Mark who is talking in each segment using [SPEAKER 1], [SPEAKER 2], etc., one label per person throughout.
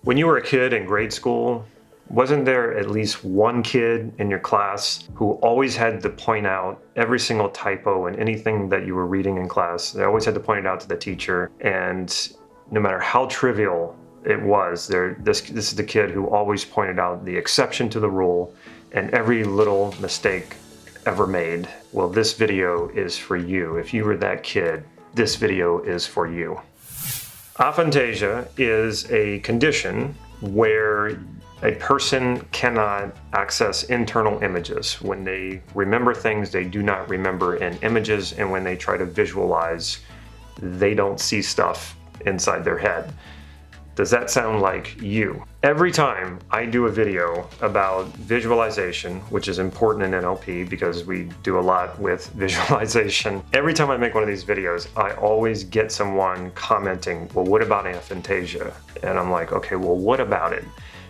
[SPEAKER 1] When you were a kid in grade school, wasn't there at least one kid in your class who always had to point out every single typo in anything that you were reading in class? They always had to point it out to the teacher, and no matter how trivial it was, this is the kid who always pointed out the exception to the rule and every little mistake ever made. Well, this video is for you. If you were that kid, this video is for you. Aphantasia is a condition where a person cannot access internal images. When they remember things, they do not remember in images, and when they try to visualize, they don't see stuff inside their head. Does that sound like you? Every time I do a video about visualization, which is important in NLP because we do a lot with visualization, every time I make one of these videos, I always get someone commenting, well, what about aphantasia? And I'm like, okay, well, what about it?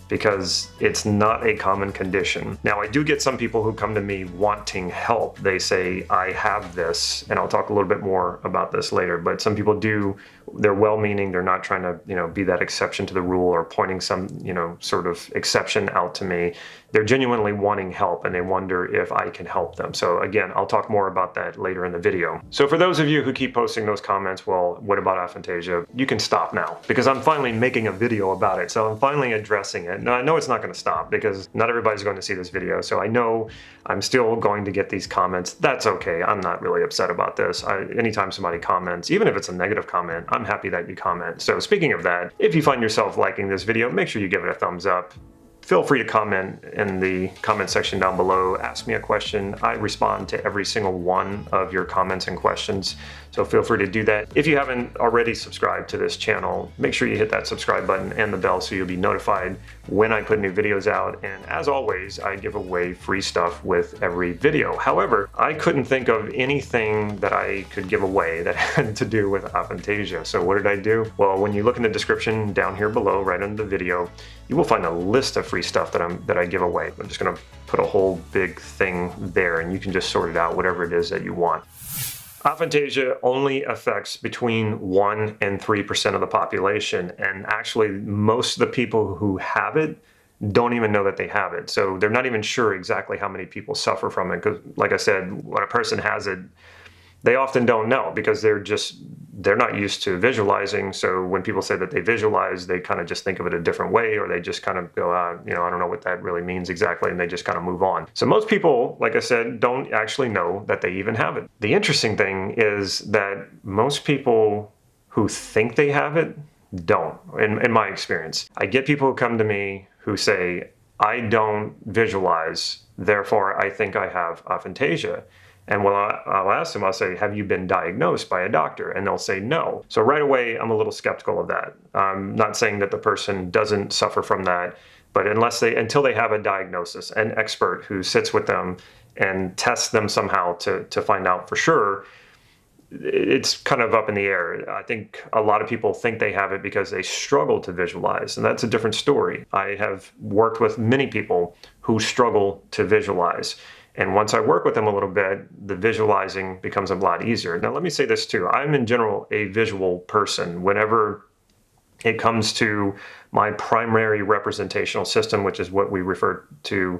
[SPEAKER 1] Because it's not a common condition. Now, I do get some people who come to me wanting help. They say, I have this, and I'll talk a little bit more about this later, but some people do, they're well-meaning, they're not trying to, be that exception to the rule or pointing some, sort of exception out to me. They're genuinely wanting help, and they wonder if I can help them. So again, I'll talk more about that later in the video. So for those of you who keep posting those comments, well, what about aphantasia? You can stop now, because I'm finally making a video about it. So I'm finally addressing it. Now, I know it's not going to stop because not everybody's going to see this video. So I know I'm still going to get these comments. That's okay. I'm not really upset about this. Anytime somebody comments, even if it's a negative comment, I'm happy that you comment. So speaking of that, if you find yourself liking this video, make sure you give it a thumbs up. Feel free to comment in the comment section down below. Ask me a question. I respond to every single one of your comments and questions, so feel free to do that. If you haven't already subscribed to this channel, make sure you hit that subscribe button and the bell so you'll be notified when I put new videos out. And as always, I give away free stuff with every video. However, I couldn't think of anything that I could give away that had to do with aphantasia. So what did I do? Well, when you look in the description down here below, right under the video, you will find a list of free stuff that I give away. I'm just gonna put a whole big thing there, and you can just sort it out, whatever it is that you want. Aphantasia only affects between 1% and 3% of the population, and actually most of the people who have it don't even know that they have it. So they're not even sure exactly how many people suffer from it, because like I said, when a person has it, they often don't know because they're not used to visualizing. So when people say that they visualize, they kind of just think of it a different way, or they just kind of go, I don't know what that really means exactly, and they just kind of move on. So most people, like I said, don't actually know that they even have it. The interesting thing is that most people who think they have it don't, in my experience. I get people who come to me who say, I don't visualize, therefore I think I have aphantasia. And when I'll ask them, I'll say, have you been diagnosed by a doctor? And they'll say no. So right away, I'm a little skeptical of that. I'm not saying that the person doesn't suffer from that, but until they have a diagnosis, an expert who sits with them and tests them somehow to find out for sure, it's kind of up in the air. I think a lot of people think they have it because they struggle to visualize, and that's a different story. I have worked with many people who struggle to visualize. And once I work with them a little bit, the visualizing becomes a lot easier. Now, let me say this too. I'm in general a visual person. Whenever it comes to my primary representational system, which is what we refer to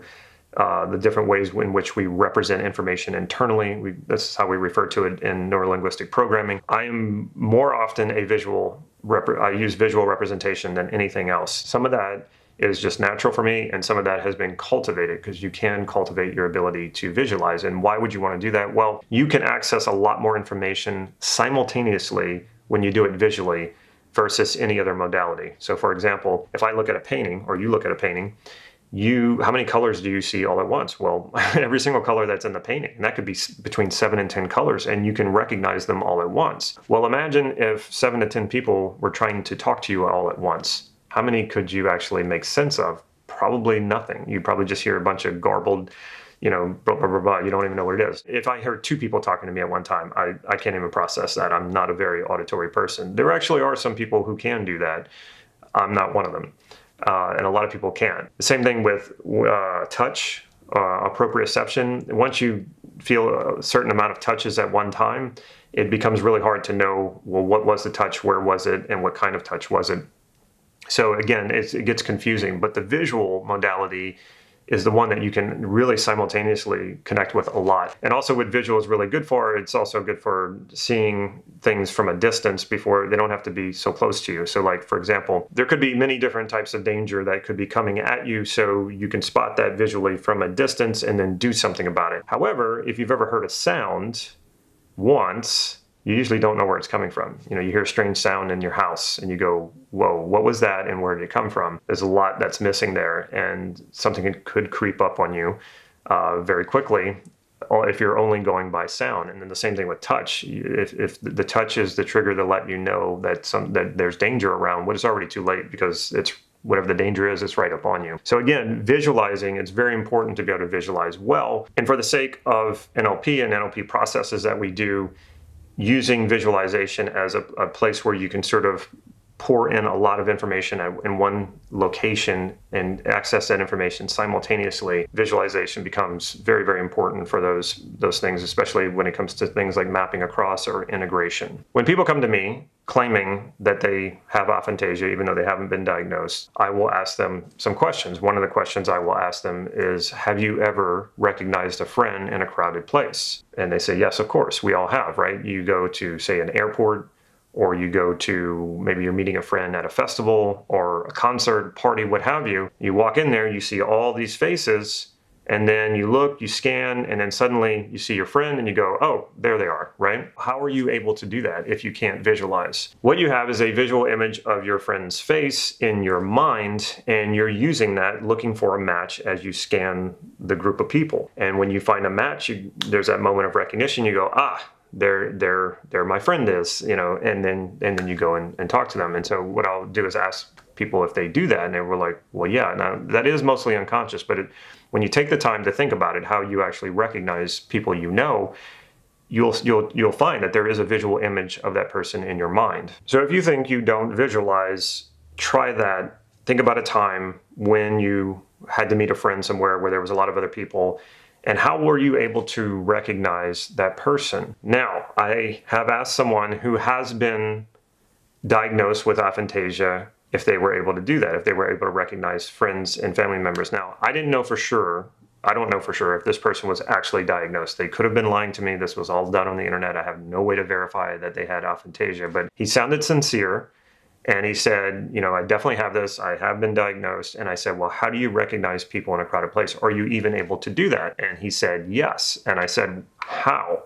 [SPEAKER 1] the different ways in which we represent information internally. This is how we refer to it in neurolinguistic programming. I am more often a I use visual representation than anything else. Some of that is just natural for me, and some of that has been cultivated, because you can cultivate your ability to visualize. And why would you want to do that? Well, you can access a lot more information simultaneously when you do it visually versus any other modality. So for example, if I look at a painting, or you look at a painting, how many colors do you see all at once? Well, every single color that's in the painting, and that could be between 7 and 10 colors, and you can recognize them all at once. Well, imagine if 7 to 10 people were trying to talk to you all at once. How many could you actually make sense of? Probably nothing. You'd probably just hear a bunch of garbled, blah, blah, blah, blah. You don't even know what it is. If I heard 2 people talking to me at one time, I can't even process that. I'm not a very auditory person. There actually are some people who can do that. I'm not one of them. And a lot of people can't. The same thing with touch, proprioception. Once you feel a certain amount of touches at one time, it becomes really hard to know, well, what was the touch, where was it, and what kind of touch was it. So again, it gets confusing, but the visual modality is the one that you can really simultaneously connect with a lot. And also what visual is really good for, it's also good for seeing things from a distance before they don't have to be so close to you. So like, for example, there could be many different types of danger that could be coming at you, so you can spot that visually from a distance and then do something about it. However, if you've ever heard a sound once, you usually don't know where it's coming from. You hear a strange sound in your house and you go, whoa, what was that and where did it come from? There's a lot that's missing there, and something could creep up on you very quickly if you're only going by sound. And then the same thing with touch. If the touch is the trigger to let you know that there's danger around, well, it's already too late, because it's whatever the danger is, it's right up on you. So again, visualizing, it's very important to be able to visualize well. And for the sake of NLP and NLP processes that we do, using visualization as a place where you can sort of pour in a lot of information in one location and access that information simultaneously, visualization becomes very, very important for those things, especially when it comes to things like mapping across or integration. When people come to me claiming that they have aphantasia, even though they haven't been diagnosed, I will ask them some questions. One of the questions I will ask them is, have you ever recognized a friend in a crowded place? And they say, yes, of course, we all have, right? You go to, say, an airport, or you go to, maybe you're meeting a friend at a festival or a concert, party, what have you. You walk in there, you see all these faces, and then you look, you scan, and then suddenly you see your friend and you go, oh, there they are, right? How are you able to do that if you can't visualize? What you have is a visual image of your friend's face in your mind, and you're using that, looking for a match as you scan the group of people. And when you find a match, there's that moment of recognition. You go, ah, there my friend is, and then you go and talk to them. And so what I'll do is ask people if they do that, and they were like, well, yeah. Now that is mostly unconscious, but when you take the time to think about it, how you actually recognize people, you'll find that there is a visual image of that person in your mind. So if you think you don't visualize, try that. Think about a time when you had to meet a friend somewhere where there was a lot of other people, and how were you able to recognize that person? Now, I have asked someone who has been diagnosed with aphantasia if they were able to do that, if they were able to recognize friends and family members. Now, I don't know for sure if this person was actually diagnosed. They could have been lying to me. This was all done on the internet. I have no way to verify that they had aphantasia, but he sounded sincere. And he said, I definitely have this. I have been diagnosed. And I said, well, how do you recognize people in a crowded place? Are you even able to do that? And he said, yes. And I said, how?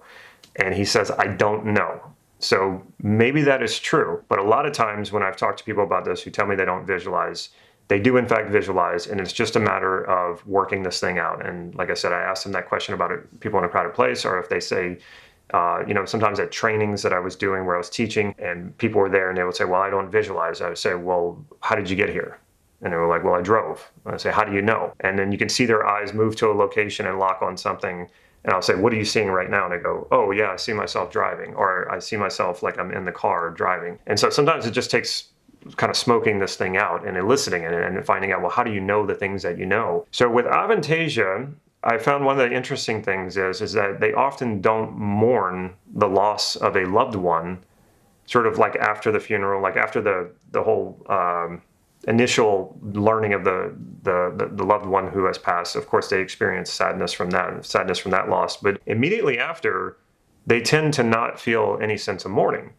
[SPEAKER 1] And he says, I don't know. So maybe that is true. But a lot of times when I've talked to people about this who tell me they don't visualize, they do in fact visualize, and it's just a matter of working this thing out. And like I said, I asked them that question about people in a crowded place, or if they say, sometimes at trainings that I was doing where I was teaching and people were there and they would say, well, I don't visualize. I would say, well, how did you get here? And they were like, well, I drove. And I say, how do you know? And then you can see their eyes move to a location and lock on something. And I'll say, what are you seeing right now? And they go, oh yeah, I see myself driving, or I see myself like I'm in the car driving. And so sometimes it just takes kind of smoking this thing out and eliciting it and finding out, well, how do you know the things that you know? So with aphantasia, I found one of the interesting things is that they often don't mourn the loss of a loved one, sort of like after the funeral, like after the whole initial learning of the loved one who has passed. Of course, they experience sadness from that loss, but immediately after, they tend to not feel any sense of mourning.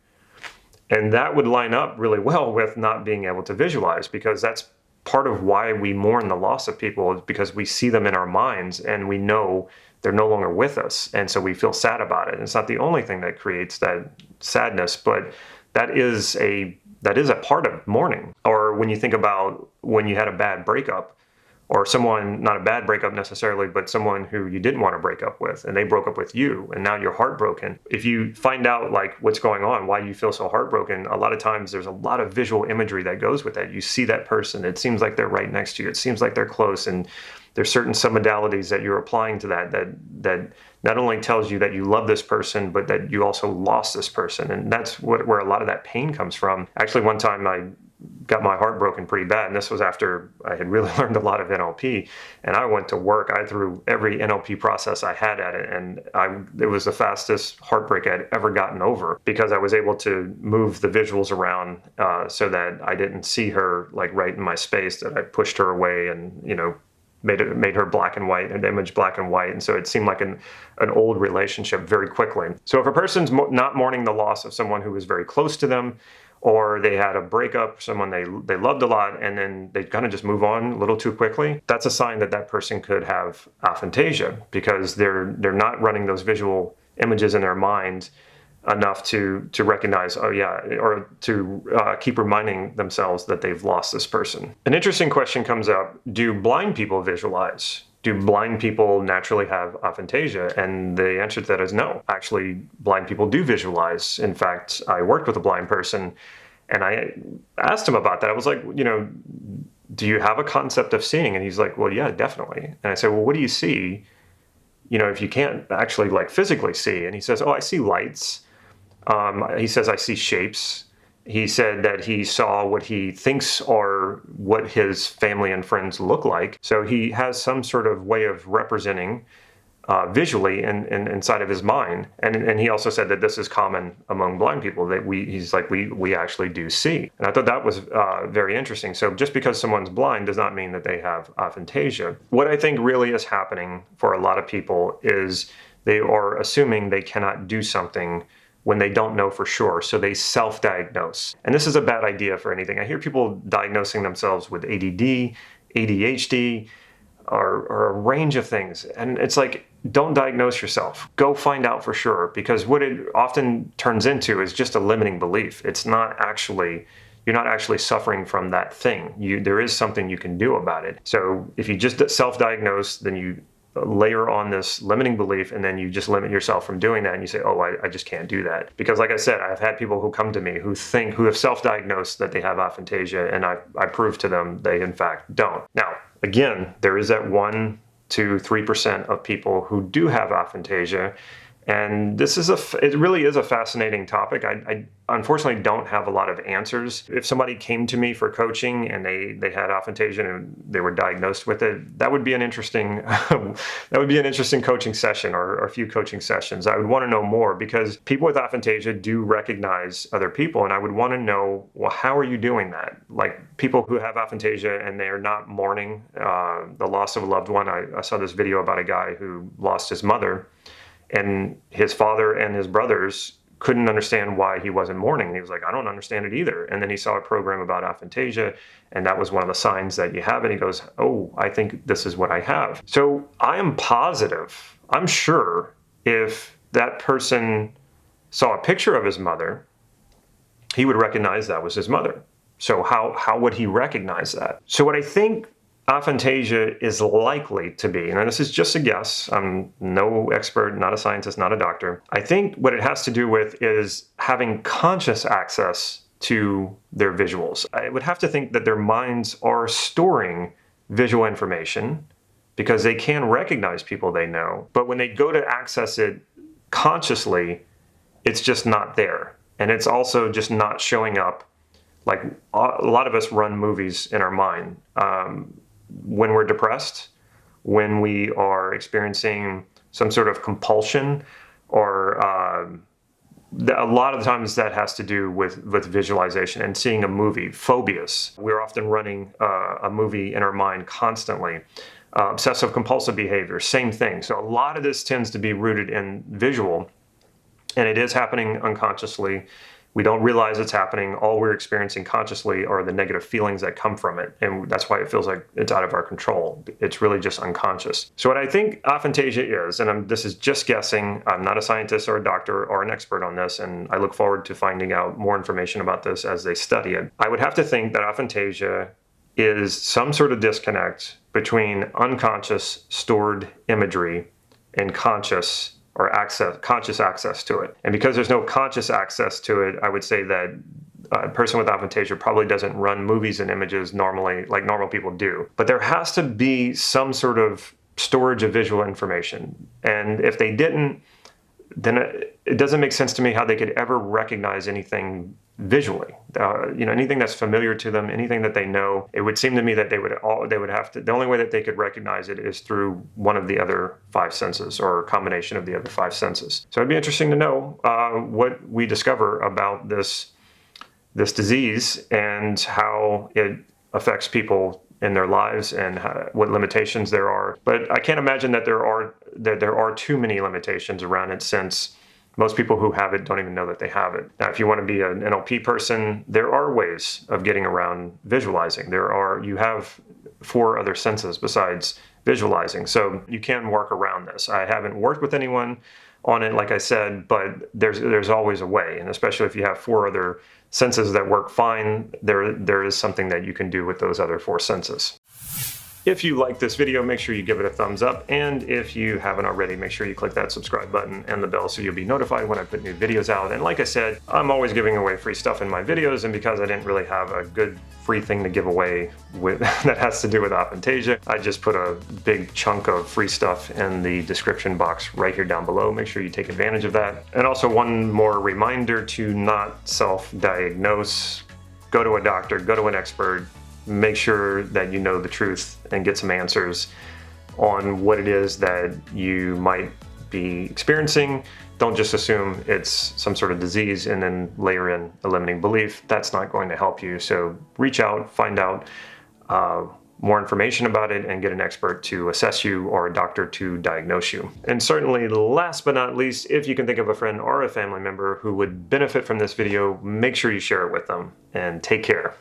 [SPEAKER 1] And that would line up really well with not being able to visualize, because that's part of why we mourn the loss of people, is because we see them in our minds and we know they're no longer with us. And so we feel sad about it. And it's not the only thing that creates that sadness, but that is a part of mourning. Or when you think about when you had a bad breakup, or someone, not a bad breakup necessarily, but someone who you didn't want to break up with, and they broke up with you, and now you're heartbroken. If you find out like what's going on, why you feel so heartbroken, a lot of times there's a lot of visual imagery that goes with that. You see that person, it seems like they're right next to you, it seems like they're close, and there's certain submodalities that you're applying to that not only tells you that you love this person, but that you also lost this person. And that's where a lot of that pain comes from. Actually, one time got my heart broken pretty bad. And this was after I had really learned a lot of NLP, and I went to work. I threw every NLP process I had at it, and it was the fastest heartbreak I'd ever gotten over, because I was able to move the visuals around so that I didn't see her like right in my space, that I pushed her away and, made her black and white, an image black and white. And so it seemed like an old relationship very quickly. So if a person's not mourning the loss of someone who was very close to them, or they had a breakup, someone they loved a lot, and then they kind of just move on a little too quickly, that's a sign that that person could have aphantasia, because they're not running those visual images in their mind enough to recognize, oh yeah, or to keep reminding themselves that they've lost this person. An interesting question comes up: do blind people visualize? Do blind people naturally have aphantasia? And the answer to that is no. Actually, blind people do visualize. In fact, I worked with a blind person, and I asked him about that. I was like, do you have a concept of seeing? And he's like, well, yeah, definitely. And I said, well, what do you see, if you can't actually like physically see? And he says, oh, I see lights. He says, I see shapes. He said that he saw what he thinks are what his family and friends look like. So he has some sort of way of representing visually inside of his mind. And he also said that this is common among blind people, that we actually do see. And I thought that was very interesting. So just because someone's blind does not mean that they have aphantasia. What I think really is happening for a lot of people is they are assuming they cannot do something when they don't know for sure, so they self-diagnose. And this is a bad idea for anything. I hear people diagnosing themselves with ADD, ADHD, or a range of things. And it's like, don't diagnose yourself. Go find out for sure, because what it often turns into is just a limiting belief. It's not actually, you're not actually suffering from that thing. There is something you can do about it. So if you just self-diagnose, then you layer on this limiting belief, and then you just limit yourself from doing that, and you say, oh, I just can't do that. Because like I said, I've had people who come to me who have self-diagnosed that they have aphantasia, and I prove to them they in fact don't. Now, again, there is that 1 to 3% of people who do have aphantasia, and this is it really is a fascinating topic. I unfortunately don't have a lot of answers. If somebody came to me for coaching and they had aphantasia and they were diagnosed with it, that would be an interesting coaching session, or a few coaching sessions. I would want to know more, because people with aphantasia do recognize other people, and I would want to know, well, how are you doing that? Like people who have aphantasia and they are not mourning the loss of a loved one. I saw this video about a guy who lost his mother, and his father and his brothers couldn't understand why he wasn't mourning. He was like, I don't understand it either. And then he saw a program about aphantasia, and that was one of the signs that you have it. He goes, oh, I think this is what I have. So I am positive, I'm sure, if that person saw a picture of his mother, he would recognize that was his mother. So how would he recognize that? So what I think aphantasia is likely to be, and this is just a guess, I'm no expert, not a scientist, not a doctor. I think what it has to do with is having conscious access to their visuals. I would have to think that their minds are storing visual information, because they can recognize people they know, but when they go to access it consciously, it's just not there. And it's also just not showing up. Like a lot of us run movies in our mind. When we're depressed, when we are experiencing some sort of compulsion, or a lot of the times that has to do with visualization and seeing a movie. Phobias, we're often running a movie in our mind constantly. Obsessive compulsive behavior, same thing. So a lot of this tends to be rooted in visual, and it is happening unconsciously. We don't realize it's happening. All we're experiencing consciously are the negative feelings that come from it. And that's why it feels like it's out of our control. It's really just unconscious. So what I think aphantasia is, and this is just guessing, I'm not a scientist or a doctor or an expert on this, and I look forward to finding out more information about this as they study it. I would have to think that aphantasia is some sort of disconnect between unconscious stored imagery and conscious access to it. And because there's no conscious access to it, I would say that a person with aphantasia probably doesn't run movies and images normally, like normal people do. But there has to be some sort of storage of visual information. And if they didn't, then it doesn't make sense to me how they could ever recognize anything visually. Anything that's familiar to them, anything that they know. It would seem to me that they would have to. The only way that they could recognize it is through one of the other five senses, or a combination of the other five senses. So it'd be interesting to know what we discover about this disease and how it affects people in their lives, and what limitations there are. But I can't imagine that there are too many limitations around it, since most people who have it don't even know that they have it. Now, if you want to be an NLP person, there are ways of getting around visualizing. You have 4 other senses besides visualizing, so you can work around this. I haven't worked with anyone on it, like I said, but there's always a way, and especially if you have 4 other senses that work fine, there is something that you can do with those other 4 senses. If you like this video, make sure you give it a thumbs up, and if you haven't already, make sure you click that subscribe button and the bell so you'll be notified when I put new videos out. And like I said, I'm always giving away free stuff in my videos, and because I didn't really have a good free thing to give away that has to do with Aphantasia, I just put a big chunk of free stuff in the description box right here down below. Make sure you take advantage of that. And also, one more reminder to not self-diagnose. Go to a doctor, go to an expert. Make sure that you know the truth and get some answers on what it is that you might be experiencing. Don't just assume it's some sort of disease and then layer in a limiting belief. That's not going to help you. So reach out, find out more information about it, and get an expert to assess you, or a doctor to diagnose you. And certainly, last but not least, if you can think of a friend or a family member who would benefit from this video, make sure you share it with them, and take care.